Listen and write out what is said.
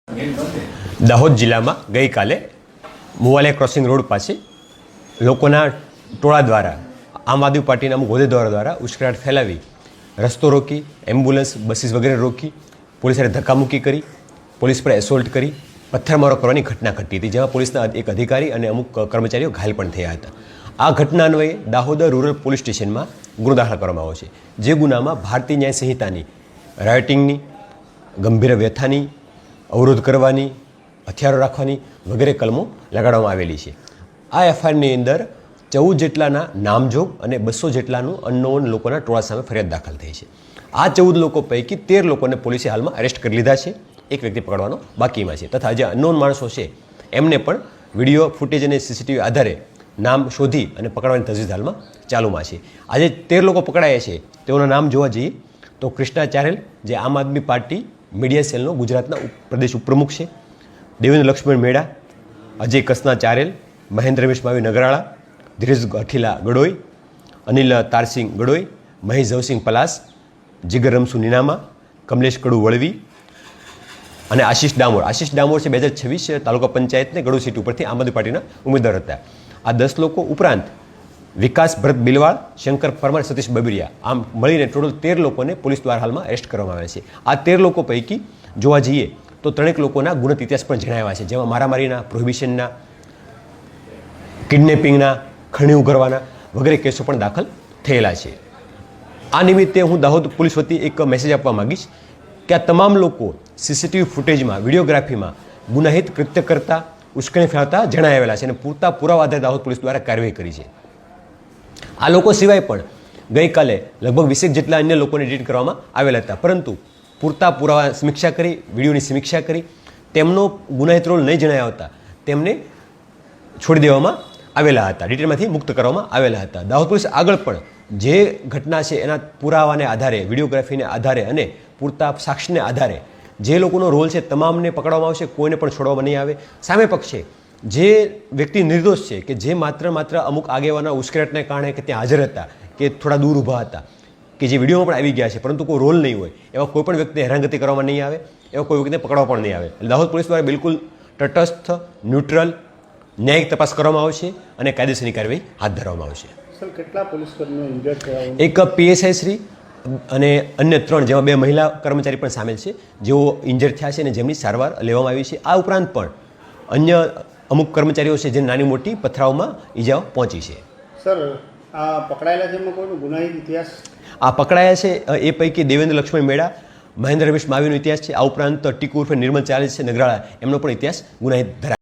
દાહોદ જિલ્લામાં ગઈકાલે Muvaliya crossing road પાસે લોકોના ટોળા દ્વારા આમ આદમી પાર્ટીના અમુક હોદ્દેદારો દ્વારા ઉશ્કેરાટ ફેલાવી રસ્તો રોકી, એમ્બ્યુલન્સ, બસીસ વગેરે રોકી, પોલીસે ધક્કામુક્કી કરી, પોલીસ પર એસોલ્ટ કરી, પથ્થરમારો કરવાની ઘટના ઘટી હતી, જેમાં પોલીસના એક અધિકારી અને અમુક કર્મચારીઓ ઘાયલ પણ થયા હતા. આ ઘટના અન્વયે દાહોદ રૂરલ પોલીસ સ્ટેશનમાં ગુનો દાખલ કરવામાં આવ્યો છે. જે ગુનામાં ભારતીય ન્યાય સંહિતાની રાયોટિંગની, ગંભીર વ્યથાની, અવરોધ કરવાની, હથિયારો રાખવાની વગેરે કલમો લગાડવામાં આવેલી છે. આ એફઆઈઆરની અંદર 14 જેટલાના નામજોગ અને 200 જેટલાનું અનનોન લોકોના ટોળા સામે ફરિયાદ દાખલ થઈ છે. આ 14 લોકો પૈકી 13 લોકોને પોલીસે હાલમાં અરેસ્ટ કરી લીધા છે. એક વ્યક્તિ પકડવાનો બાકીમાં છે, તથા જે અનનોન માણસો છે એમને પણ વિડીયો ફૂટેજ અને સીસીટીવી આધારે નામ શોધી અને પકડવાની તજવીજ હાલમાં ચાલુમાં છે. આજે 13 લોકો પકડાયા છે. તેઓના નામ જોવા જઈએ તો કૃષ્ણા ચારેલ, જે આમ આદમી પાર્ટી મીડિયા સેલનો ગુજરાતના પ્રદેશ ઉપપ્રમુખ છે, દેવેન્દ્ર લક્ષ્મણ મેડા, અજય કસના ચારેલ, મહેન્દ્ર રમેશ માવી નગરાળા, ધીરેજ અઠીલા ગડોઈ, અનિલ તારસિંગ ગડોઈ, મહેશ જવસિંહ પલાસ, જીગર રમસુ નીનામા, કમલેશ કડુ વળવી અને આશીષ ડામોર. આશીષ ડામોર છે 2026 તાલુકા પંચાયતને ગડુ સીટ ઉપરથી આમ આદમી પાર્ટીના ઉમેદવાર હતા. આ 10 લોકો ઉપરાંત વિકાસ ભરત બિલવાળ, શંકર પરમાર, સતીશ બબરિયા, આમ મળીને ટોટલ 13 લોકોને પોલીસ દ્વારા હાલમાં અરેસ્ટ કરવામાં આવ્યા છે. આ 13 લોકો પૈકી જોવા જઈએ તો 3 લોકોના ગુનાહિત ઇતિહાસ પણ જણાવ્યા છે, જેમાં મારામારીના, પ્રોહિબિશનના, કિડનેપિંગના, ખરણી ઉઘરવાના વગેરે કેસો પણ દાખલ થયેલા છે. આ નિમિત્તે હું દાહોદ પોલીસ વતી એક મેસેજ આપવા માગીશ કે આ તમામ લોકો સીસીટીવી ફૂટેજમાં, વિડીયોગ્રાફીમાં ગુનાહિત કૃત્ય કરતા, ઉશ્કેરણી ફેલાવતા જણાવેલા છે અને પૂરતા પુરાવા આધારે દાહોદ પોલીસ દ્વારા કાર્યવાહી કરી છે. આ લોકો સિવાય પણ ગઈકાલે લગભગ 20 જેટલા અન્ય લોકોને ડિટેન કરવામાં આવેલા હતા, પરંતુ પૂરતા પુરાવા સમીક્ષા કરી, વિડીયોની સમીક્ષા કરી, તેમનો ગુનાહિત રોલ નહીં જણાવ્યા હતા તેમને છોડી દેવામાં આવેલા હતા, ડિટેનમાંથી મુક્ત કરવામાં આવેલા હતા. દાહોદ પોલીસ આગળ પણ જે ઘટના છે એના પુરાવાને આધારે, વિડીયોગ્રાફીને આધારે અને પૂરતા સાક્ષીને આધારે જે લોકોનો રોલ છે તમામને પકડવામાં આવશે, કોઈને પણ છોડવામાં નહીં આવે. સામે પક્ષે જે વ્યક્તિ નિર્દોષ છે, કે જે માત્ર અમુક આગેવાના ઉશ્કેરાટને કારણે કે ત્યાં હાજર હતા, કે થોડા દૂર ઊભા હતા, કે જે વિડીયોમાં પણ આવી ગયા છે પરંતુ કોઈ રોલ નહીં હોય, એવા કોઈ પણ વ્યક્તિને હેરાનગતિ કરવામાં નહીં આવે, એવા કોઈ વ્યક્તિને પકડવા પણ નહીં આવે. દાહોદ પોલીસ દ્વારા બિલકુલ તટસ્થ, ન્યુટ્રલ, ન્યાયિક તપાસ કરવામાં આવશે અને કાયદેસરની કાર્યવાહી હાથ ધરવામાં આવશે. સર, કેટલા પોલીસકર્મીઓ ઇન્જર્ડ થયા? એક પીએસઆઈ શ્રી અને અન્ય 3, જેમાં 2 મહિલા કર્મચારી પણ સામેલ છે, જેઓ ઇન્જર્ડ થયા છે અને જેમની સારવાર લેવામાં આવી છે. આ ઉપરાંત પણ અન્ય અમુક કર્મચારીઓ છે જેને નાની મોટી પથરાઓમાં ઈજાઓ પહોંચી છે. સર, આ પકડાયેલા છે એમાં કોઈનો ગુનાહિત ઇતિહાસ? આ પકડાયા છે એ પૈકી દેવેન્દ્ર લક્ષ્મણ મેડા, મહેન્દ્ર રમેશ માવીનો ઇતિહાસ છે. આ ઉપરાંત ટીકુ ઉર્ફે નિર્મલ ચારેલ છે નગરાળા, એમનો પણ ઇતિહાસ ગુનાહિત ધરાવે.